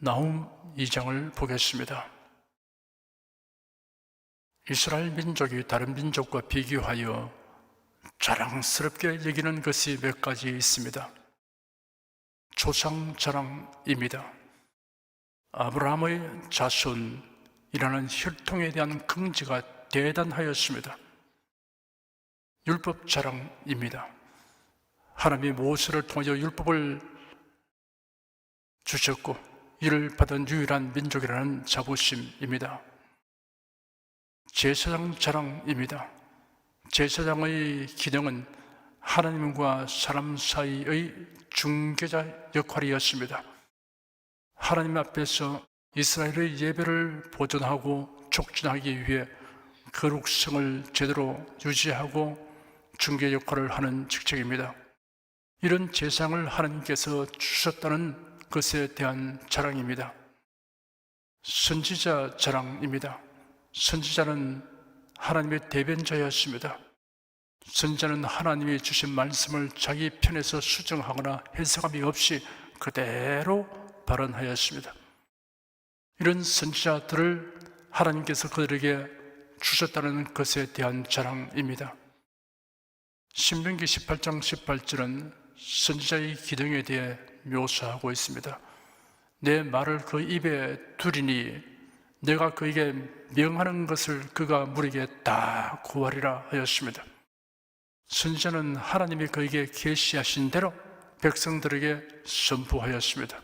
나훔 2장을 보겠습니다. 이스라엘 민족이 다른 민족과 비교하여 자랑스럽게 여기는 것이 몇 가지 있습니다. 조상 자랑입니다. 아브라함의 자손이라는 혈통에 대한 긍지가 대단하였습니다. 율법 자랑입니다. 하나님이 모세를 통하여 율법을 주셨고 이를 받은 유일한 민족이라는 자부심입니다. 제사장 자랑입니다. 제사장의 기능은 하나님과 사람 사이의 중개자 역할이었습니다. 하나님 앞에서 이스라엘의 예배를 보존하고 촉진하기 위해 거룩성을 제대로 유지하고 중개 역할을 하는 직책입니다. 이런 제사장을 하나님께서 주셨다는 것에 대한 자랑입니다. 선지자 자랑입니다. 선지자는 하나님의 대변자였습니다. 선지자는 하나님이 주신 말씀을 자기 편에서 수정하거나 해석함이 없이 그대로 발언하였습니다. 이런 선지자들을 하나님께서 그들에게 주셨다는 것에 대한 자랑입니다. 신명기 18장 18절은 선지자의 기능에 대해 묘사하고 있습니다. 내 말을 그 입에 두리니 내가 그에게 명하는 것을 그가 무리게 다 구하리라 하였습니다. 선지자는 하나님이 그에게 계시하신 대로 백성들에게 선포하였습니다.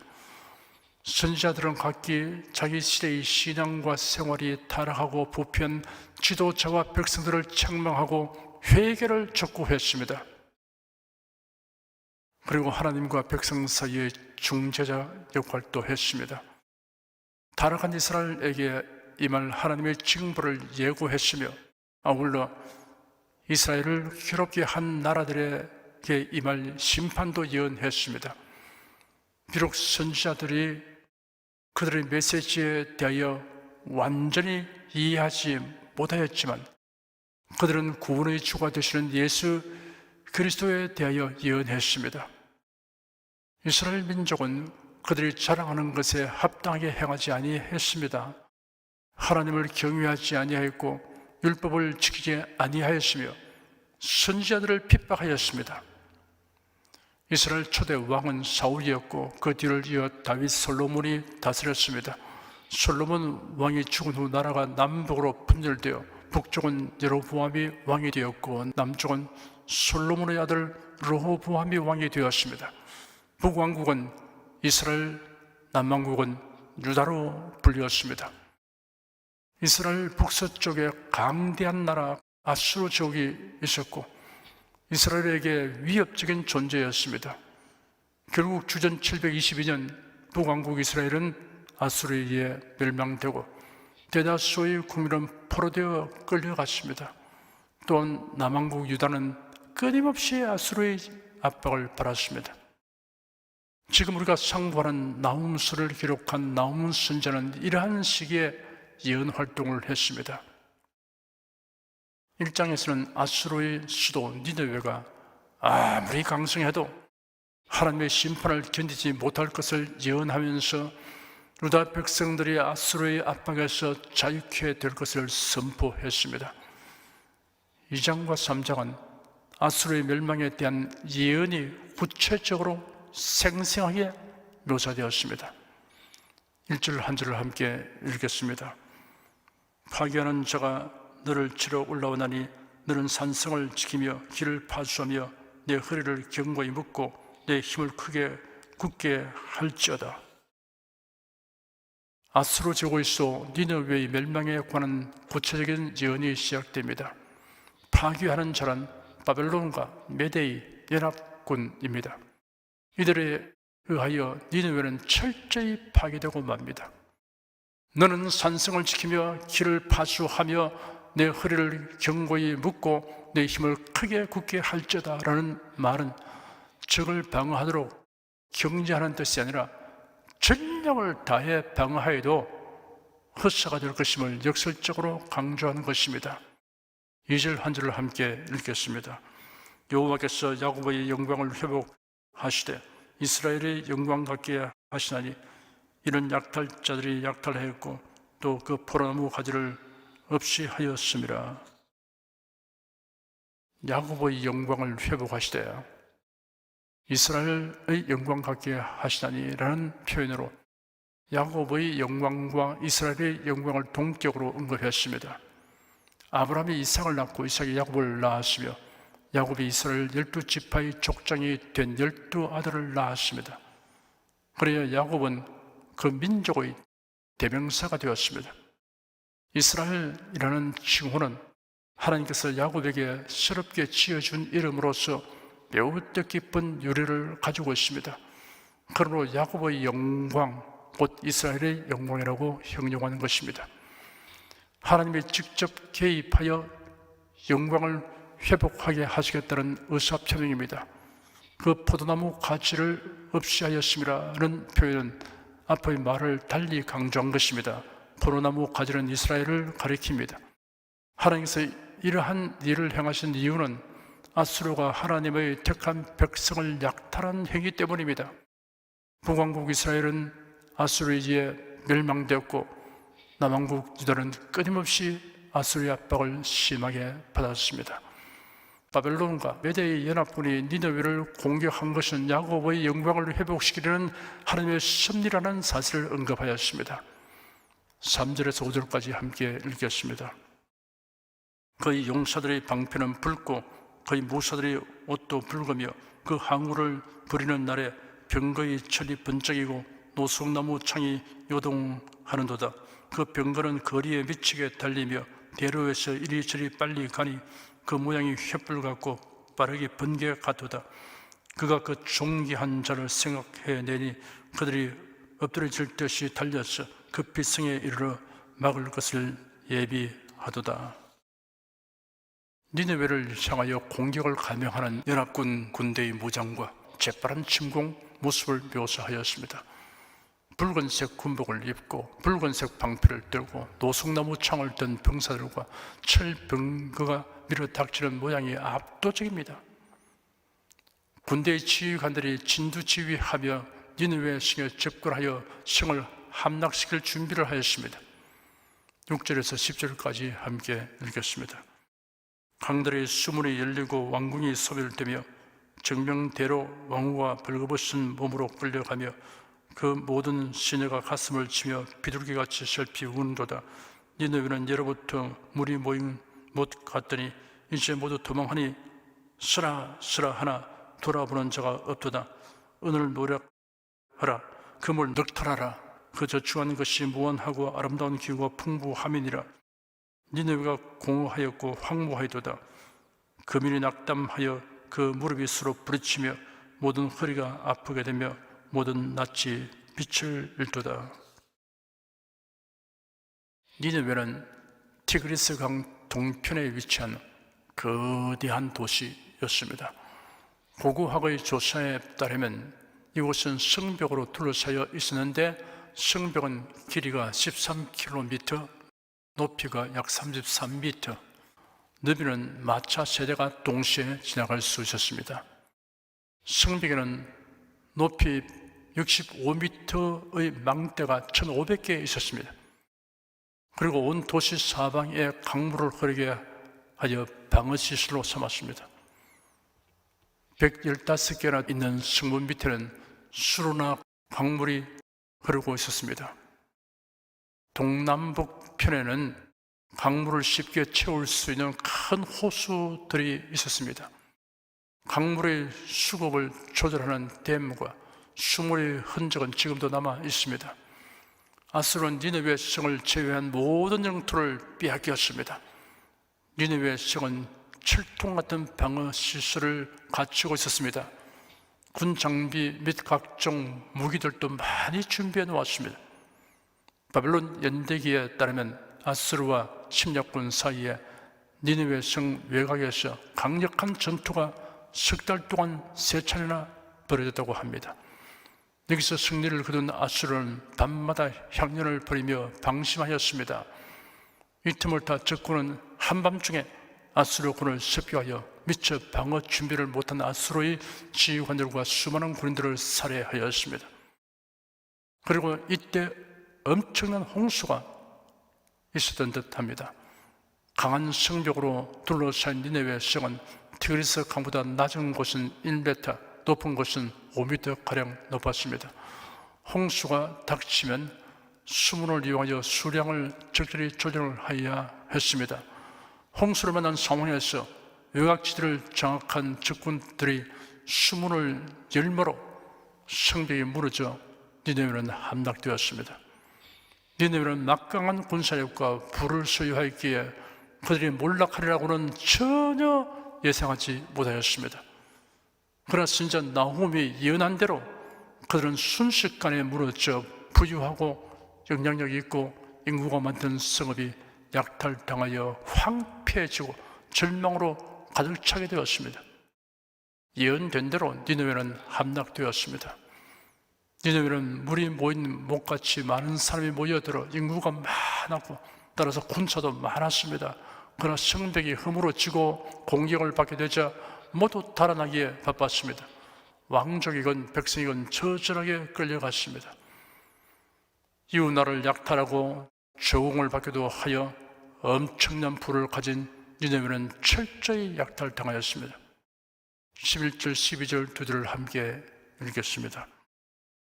선지자들은 각기 자기 시대의 신앙과 생활이 타락하고 부패한 지도자와 백성들을 책망하고 회개를 촉구했습니다. 그리고 하나님과 백성 사이의 중재자 역할도 했습니다. 타락한 이스라엘에게 임할 하나님의 징벌을 예고했으며 아울러 이스라엘을 괴롭게 한 나라들에게 임할 심판도 예언했습니다. 비록 선지자들이 그들의 메시지에 대하여 완전히 이해하지 못하였지만 그들은 구원의 주가 되시는 예수 그리스도에 대하여 예언했습니다. 이스라엘 민족은 그들이 자랑하는 것에 합당하게 행하지 아니했습니다. 하나님을 경외하지 아니하였고 율법을 지키지 아니하였으며 선지자들을 핍박하였습니다. 이스라엘 초대 왕은 사울이었고 그 뒤를 이어 다윗 솔로몬이 다스렸습니다. 솔로몬 왕이 죽은 후 나라가 남북으로 분열되어 북쪽은 여로보암이 왕이 되었고 남쪽은 솔로몬의 아들 르호보암이 왕이 되었습니다. 북왕국은 이스라엘, 남왕국은 유다로 불렸습니다. 이스라엘 북서쪽에 강대한 나라 아수르 제국이 있었고 이스라엘에게 위협적인 존재였습니다. 결국 주전 722년 북왕국 이스라엘은 아수르에 의해 멸망되고 대다수의 국민은 포로되어 끌려갔습니다. 또한 남왕국 유다는 끊임없이 아수르의 압박을 받았습니다. 지금 우리가 상고하는 나훔서를 기록한 나훔 선지자는 이러한 시기에 예언 활동을 했습니다. 1장에서는 아수르의 수도 니느웨가 아무리 강성해도 하나님의 심판을 견디지 못할 것을 예언하면서 유다 백성들이 아수르의 압박에서 자유케 될 것을 선포했습니다. 2장과 3장은 아수르의 멸망에 대한 예언이 구체적으로 생생하게 묘사되었습니다. 1절 한 절을 함께 읽겠습니다. 파괴하는 자가 너를 치러 올라오나니 너는 산성을 지키며 길을 파수하며 내 허리를 견고히 묶고 내 힘을 크게 굳게 할지어다. 아수르 제국에서 니느웨의 멸망에 관한 구체적인 예언이 시작됩니다. 파괴하는 자란 바벨론과 메대의 연합군입니다. 이들에 의하여 니느웨는 철저히 파괴되고 맙니다. 너는 산성을 지키며 길을 파수하며 내 허리를 견고히 묶고 내 힘을 크게 굳게 할지어다 라는 말은 적을 방어하도록 경계하는 뜻이 아니라 전력을 다해 방어하여도 헛사가 될 것임을 역설적으로 강조하는 것입니다. 2절 한 절을 함께 읽겠습니다. 여호와께서 야곱의 영광을 회복하시되 이스라엘의 영광 같게 하시나니 이런 약탈자들이 약탈하였고 또 그 포도나무 가지를 없이 하였음이라. 야곱의 영광을 회복하시되 이스라엘의 영광 같게 하시다니라는 표현으로 야곱의 영광과 이스라엘의 영광을 동격으로 언급했습니다. 아브라함이 이삭을 낳고 이삭이 야곱을 낳았으며 야곱이 이스라엘 12지파의 족장이 된 12아들을 낳았습니다. 그래야 야곱은 그 민족의 대명사가 되었습니다. 이스라엘이라는 칭호는 하나님께서 야곱에게 새롭게 지어준 이름으로서 매우 뜻깊은 유래를 가지고 있습니다. 그러므로 야곱의 영광, 곧 이스라엘의 영광이라고 형용하는 것입니다. 하나님이 직접 개입하여 영광을 회복하게 하시겠다는 의사표명입니다. 그 포도나무 가지를 없이 하였음이라는 표현은 앞의 말을 달리 강조한 것입니다. 포도나무 가지는 이스라엘을 가리킵니다. 하나님께서 이러한 일을 행하신 이유는 아수르가 하나님의 택한 백성을 약탈한 행위 때문입니다. 북왕국 이스라엘은 아수르에 의해 멸망되었고 남왕국 유다는 끊임없이 아수르의 압박을 심하게 받았습니다. 바벨론과 메대의 연합군이 니느웨를 공격한 것은 야곱의 영광을 회복시키려는 하나님의 섭리라는 사실을 언급하였습니다. 3절에서 5절까지 함께 읽겠습니다. 그의 용사들의 방패는 붉고 그의 무사들의 옷도 붉으며 그 항우를 부리는 날에 병거의 철이 번쩍이고 노숙나무 창이 요동하는도다. 그 병거는 거리에 미치게 달리며 대로에서 이리저리 빨리 가니 그 모양이 횃불 같고 빠르게 번개 같도다. 그가 그 존귀한 자를 생각해내니 그들이 엎드려질 듯이 달려서 급히 성에 이르러 막을 것을 예비하도다. 니느웨를 향하여 공격을 감행하는 연합군 군대의 무장과 재빠른 침공 모습을 묘사하였습니다. 붉은색 군복을 입고 붉은색 방패를 들고 노숙나무 창을 든 병사들과 철병거가 밀어닥치는 모양이 압도적입니다. 군대의 지휘관들이 진두지휘하며 니느웨 성에 접근하여 성을 함락시킬 준비를 하였습니다. 6절에서 10절까지 함께 읽겠습니다. 강들의 수문이 열리고 왕궁이 소멸되며 정명대로 왕후가 벌거벗은 몸으로 끌려가며 그 모든 시내가 가슴을 치며 비둘기같이 슬피 우는도다. 니느웨는 예로부터 물이 모인 못 같더니 이제 모두 도망하니 쓰라 하나 돌아보는 자가 없도다. 오늘 노력하라. 금을 넉탈하라. 그 저축한 것이 무한하고 아름다운 기후가 풍부함이니라. 니느웨가 공허하였고 황무하였도다. 거민이 낙담하여 그 무릎이 서로 부딪히며 모든 허리가 아프게 되며 모든 낯이 빛을 잃도다. 니느웨는 티그리스 강 동편에 위치한 거대한 도시였습니다. 고고학의 조사에 따르면 이곳은 성벽으로 둘러싸여 있었는데 성벽은 길이가 13km, 높이가 약 33m, 너비는 마차 세대가 동시에 지나갈 수 있었습니다. 성벽에는 높이 65m의 망대가 1,500개 있었습니다. 그리고 온 도시 사방에 강물을 흐르게 하여 방어시설로 삼았습니다. 115개나 있는 성문 밑에는 수로나 강물이 흐르고 있었습니다. 동남북 편에는 강물을 쉽게 채울 수 있는 큰 호수들이 있었습니다. 강물의 수급을 조절하는 댐과 수몰의 흔적은 지금도 남아 있습니다. 아수르는 니느웨 성을 제외한 모든 영토를 빼앗겼습니다. 니느웨 성은 철통 같은 방어 시설을 갖추고 있었습니다. 군 장비 및 각종 무기들도 많이 준비해 놓았습니다. 바벨론 연대기에 따르면 아수르와 침략군 사이에 니느웨 성 외곽에서 강력한 전투가 석 달 동안 3차례나 벌어졌다고 합니다. 여기서 승리를 거둔 아수르는 밤마다 향연을 벌이며 방심하였습니다. 이 틈을 타 적군은 한밤중에 아수르군을 습격하여 미처 방어 준비를 못한 아수르의 지휘관들과 수많은 군인들을 살해하였습니다. 그리고 이때 엄청난 홍수가 있었던 듯합니다. 강한 성벽으로 둘러싸인 니네웨 성은 티그리스 강보다 낮은 곳은 1m, 높은 곳은 5m가량 높았습니다. 홍수가 닥치면 수문을 이용하여 수량을 적절히 조절을 하여야 했습니다. 홍수를 만난 상황에서 외곽지대를 장악한 적군들이 수문을 열므로 성벽이 무너져 니네웨는 함락되었습니다. 니네웨는 막강한 군사력과 부를 소유하였기에 그들이 몰락하리라고는 전혀 예상하지 못하였습니다. 그러나 선지자 나훔이 예언한 대로 그들은 순식간에 무너져 부유하고 영향력이 있고 인구가 많던 성읍이 약탈당하여 황폐해지고 절망으로 가득 차게 되었습니다. 예언된 대로 니느웨는 함락되었습니다. 니느웨는 물이 모인 못같이 많은 사람이 모여들어 인구가 많았고 따라서 군사도 많았습니다. 그러나 성벽이 허물어지고 공격을 받게 되자 모두 달아나기에 바빴습니다. 왕족이건 백성이건 처절하게 끌려갔습니다. 이웃 나라를 약탈하고 조공을 받기도 하여 엄청난 부를 가진 니느웨는 철저히 약탈당하였습니다. 11절, 12절 두들을 함께 읽겠습니다.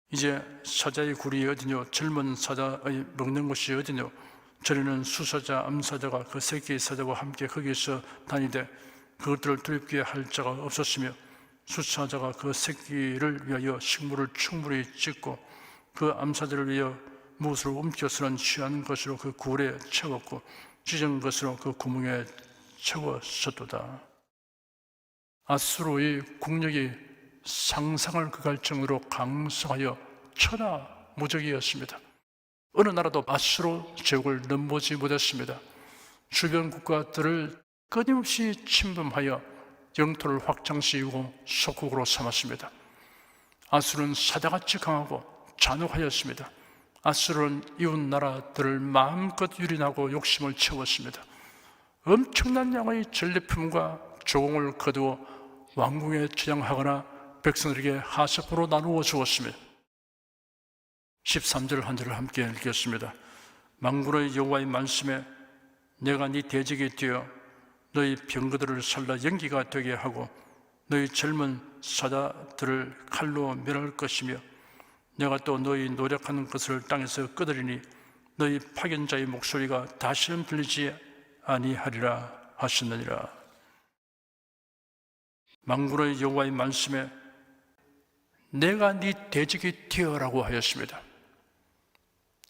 이제 사자의 굴이 어디뇨? 젊은 사자의 먹는 곳이 어디뇨? 전에는 수사자, 암사자가 그 새끼 사자와 함께 거기서 다니되 그것들을 두렵게 할 자가 없었으며 수사자가 그 새끼를 위하여 식물을 충분히 찢고 그 암사자를 위하여 무엇을 움켜서는 취한 것으로 그 굴에 채웠고 찢은 것으로 그 구멍에 채웠었도다. 아수르의 국력이 상상을 극할 정도로 강성하여 천하무적이었습니다. 어느 나라도 아수르 제국을 넘보지 못했습니다. 주변 국가들을 끊임없이 침범하여 영토를 확장시키고 속국으로 삼았습니다. 아수르는 사자같이 강하고 잔혹하였습니다. 아수르는 이웃 나라들을 마음껏 유린하고 욕심을 채웠습니다. 엄청난 양의 전리품과 조공을 거두어 왕궁에 저장하거나 백성들에게 하세포로 나누어 주었습니다. 13절 한 절을 함께 읽겠습니다. 만군의 여호와의 말씀에 내가 네 대적이 되어 너희 병거들을 살라 연기가 되게 하고 너희 젊은 사자들을 칼로 멸할 것이며 내가 또 너희 노력하는 것을 땅에서 끄드리니 너희 파견자의 목소리가 다시는 들리지 아니하리라 하셨느니라. 만군의 여호와의 말씀에 내가 네 대적이 되어라고 하였습니다.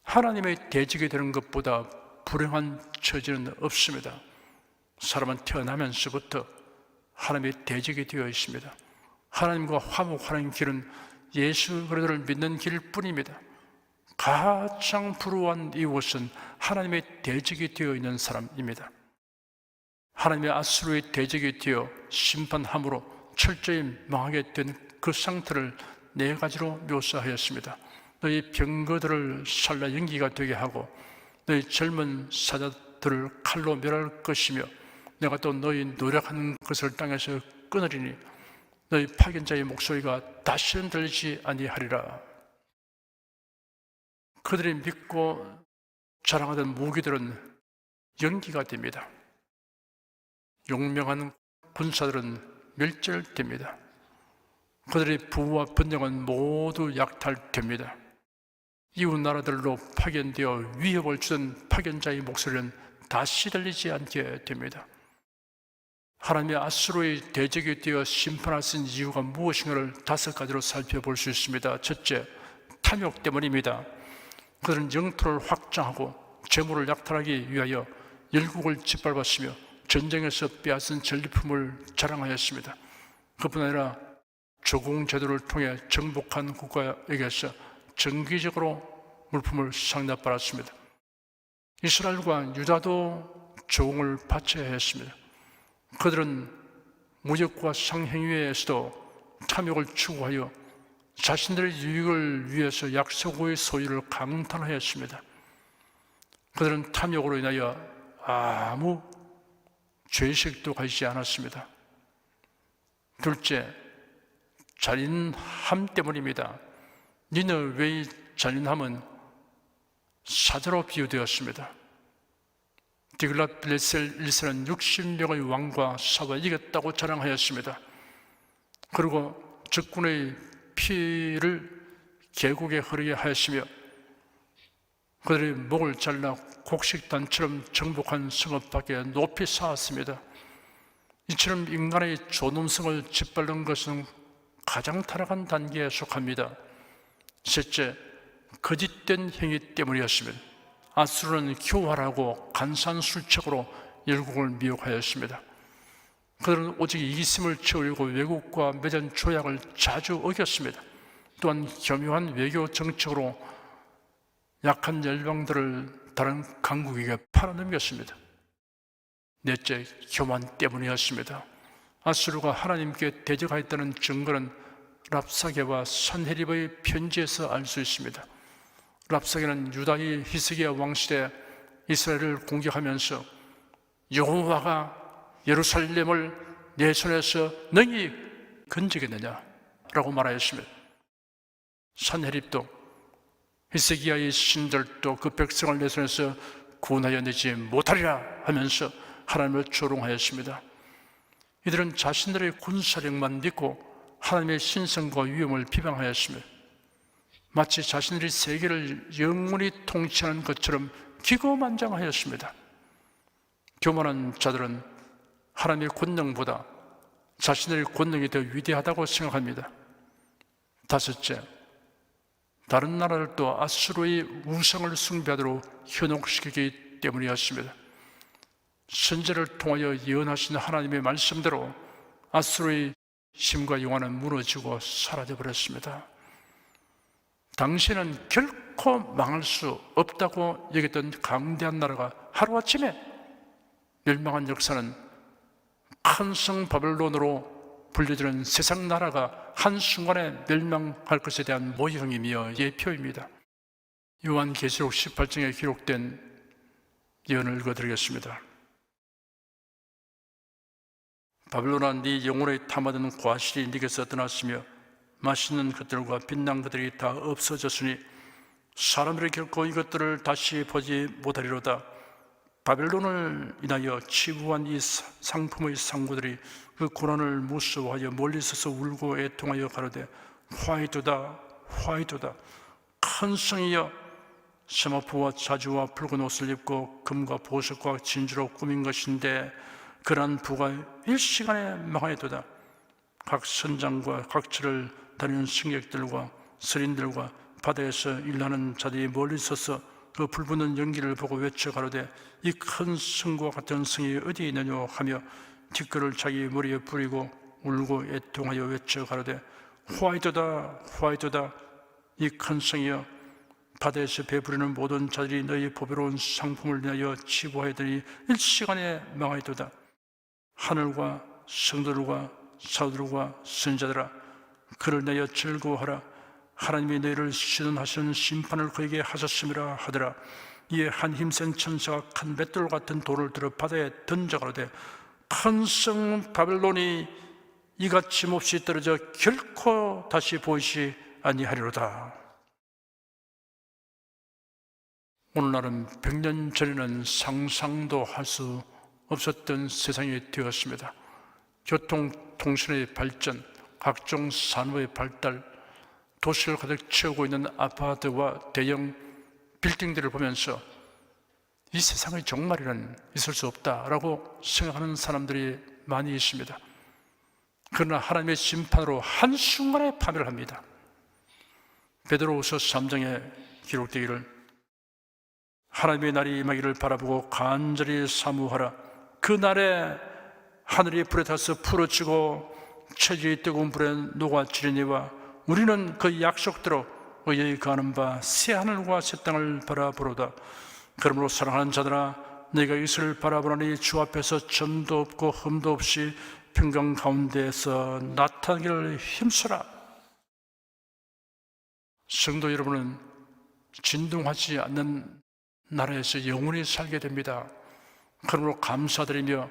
하나님의 대적이 되는 것보다 불행한 처지는 없습니다. 사람은 태어나면서부터 하나님의 대적이 되어 있습니다. 하나님과 화목하는 길은 예수 그리스도를 믿는 길뿐입니다. 가장 불우한 이곳은 하나님의 대적이 되어 있는 사람입니다. 하나님의 아수르의 대적이 되어 심판함으로 철저히 망하게 된 그 상태를 네 가지로 묘사하였습니다. 너희 병거들을 살라 연기가 되게 하고 너희 젊은 사자들을 칼로 멸할 것이며 내가 또 너희 노력하는 것을 땅에서 끊으리니 너희 파견자의 목소리가 다시는 들리지 아니하리라. 그들이 믿고 자랑하던 무기들은 연기가 됩니다. 용맹한 군사들은 멸절됩니다. 그들의 부와 번영은 모두 약탈됩니다. 이웃 나라들로 파견되어 위협을 주던 파견자의 목소리는 다시 들리지 않게 됩니다. 하나님의 아수르의 대적이 되어 심판하신 이유가 무엇인가를 5가지로 살펴볼 수 있습니다. 첫째, 탐욕 때문입니다. 그들은 영토를 확장하고 재물을 약탈하기 위하여 열국을 짓밟았으며 전쟁에서 빼앗은 전리품을 자랑하였습니다. 그뿐 아니라 조공 제도를 통해 정복한 국가에게서 정기적으로 물품을 상납받았습니다. 이스라엘과 유다도 조공을 바쳐야 했습니다. 그들은 무역과 상행위에서도 탐욕을 추구하여 자신들의 유익을 위해서 약소고의 소유를 강탈하였습니다. 그들은 탐욕으로 인하여 아무 죄식도 가지지 않았습니다. 둘째, 잔인함 때문입니다. 니느웨의 잔인함은 사자로 비유되었습니다. 디글랏빌레셀 1세는 60명의 왕과 싸워 이겼다고 자랑하였습니다. 그리고 적군의 피를 계곡에 흐르게 하였으며 그들의 목을 잘라 곡식단처럼 정복한 성읍 밖에 높이 쌓았습니다. 이처럼 인간의 존엄성을 짓밟는 것은 가장 타락한 단계에 속합니다. 셋째, 거짓된 행위 때문이었습니다. 아수르는 교활하고 간사한 술책으로 열국을 미혹하였습니다. 그들은 오직 이기심을 채우려고 외국과 맺은 조약을 자주 어겼습니다. 또한 교묘한 외교 정책으로 약한 열방들을 다른 강국에게 팔아넘겼습니다. 넷째, 교만 때문이었습니다. 아수르가 하나님께 대적하였다는 증거는 랍사게와 산헤립의 편지에서 알 수 있습니다. 랍사게는 유다의 히스기야 왕시대 이스라엘을 공격하면서 여호와가 예루살렘을 내 손에서 능히 건지겠느냐 라고 말하였습니다. 산헤립도 히스기야의 신들도 그 백성을 내 손에서 구원하여 내지 못하리라 하면서 하나님을 조롱하였습니다. 이들은 자신들의 군사력만 믿고 하나님의 신성과 위엄을 비방하였습니다. 마치 자신들이 세계를 영원히 통치하는 것처럼 기고만장하였습니다. 교만한 자들은 하나님의 권능보다 자신들의 권능이 더 위대하다고 생각합니다. 다섯째, 다른 나라들도 아수르의 우상을 숭배하도록 현혹시키기 때문이었습니다. 선지자를 통하여 예언하신 하나님의 말씀대로 아수르의 힘과 영화는 무너지고 사라져버렸습니다. 당시에는 결코 망할 수 없다고 여겼던 강대한 나라가 하루아침에 멸망한 역사는 큰 성 바벨론으로 불려지는 세상 나라가 한순간에 멸망할 것에 대한 모형이며 예표입니다. 요한계시록 18장에 기록된 예언을 읽어드리겠습니다. 바벨론아, 네 영혼의 탐하던 과실이 네게서 떠났으며 맛있는 것들과 빛난 것들이 다 없어졌으니 사람들이 결코 이것들을 다시 보지 못하리로다. 바벨론을 인하여 치부한 이 상품의 상구들이 그 고난을 무서워하여 멀리 서서 울고 애통하여 가로되 화이도다 화이도다. 큰 성이여, 세마포와 자주와 붉은 옷을 입고 금과 보석과 진주로 꾸민 것인데 그러한 부가 일시간에 망하여도다. 각 선장과 각처를 다니는 승객들과 서린들과 바다에서 일하는 자들이 멀리 서서 그 불붙는 연기를 보고 외쳐 가로되 이 큰 성과 같은 성이 어디에 있느냐 하며 뒷글을 자기 머리에 뿌리고 울고 애통하여 외쳐 가로되 화이도다 화이도다. 이 큰 성이여, 바다에서 배부르는 모든 자들이 너희 보배로운 상품을 위하여 치부하였더니 일시간에 망하여도다. 하늘과 성도들과 사도들과 선지자들아, 그를 내어 즐거워하라. 하나님이 너희를 시전하시는 심판을 그에게 하셨음이라 하더라. 이에 한 힘센 천사가 큰 맷돌 같은 돌을 들어 바다에 던져 가로되 큰 성 바벨론이 이같이 몹시 떨어져 결코 다시 보이지 아니하리로다. 오늘날은 100년 전에는 상상도 할 수 없었던 세상이 되었습니다. 교통, 통신의 발전, 각종 산업의 발달, 도시를 가득 채우고 있는 아파트와 대형 빌딩들을 보면서 이 세상의 종말이란 있을 수 없다라고 생각하는 사람들이 많이 있습니다. 그러나 하나님의 심판으로 한순간에 파멸합니다. 베드로후서 3장에 기록되기를 하나님의 날이 임하기를 바라보고 간절히 사모하라. 그 날에 하늘이 불에 타서 풀어지고 체질이 뜨거운 불에 녹아지리니와 우리는 그 약속대로 의에 거하는 바 새 하늘과 새 땅을 바라보로다. 그러므로 사랑하는 자들아, 너희가 이것을 바라보니 주 앞에서 점도 없고 흠도 없이 평강 가운데에서 나타나기를 힘써라. 성도 여러분은 진동하지 않는 나라에서 영원히 살게 됩니다. 그러므로 감사드리며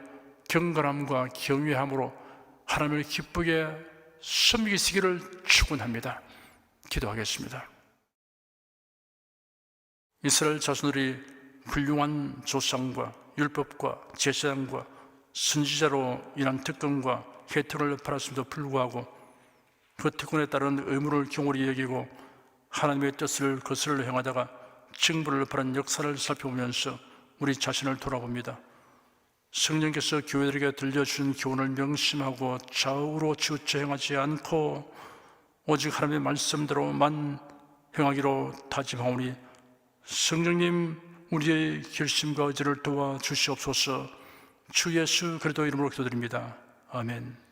경건함과 경외함으로 하나님을 기쁘게 섬기시기를 축원합니다. 기도하겠습니다. 이스라엘 자손들이 훌륭한 조상과 율법과 제사장과 선지자로 인한 특권과 혜택을 받았음에도 불구하고 그 특권에 따른 의무를 경홀히 여기고 하나님의 뜻을 거스르려 행하다가 징벌을 받은 역사를 살펴보면서 우리 자신을 돌아봅니다. 성령께서 교회들에게 들려준 교훈을 명심하고 좌우로 치우쳐 행하지 않고 오직 하나님의 말씀대로만 행하기로 다짐하오니 성령님 우리의 결심과 의지를 도와주시옵소서. 주 예수 그리스도 이름으로 기도드립니다. 아멘.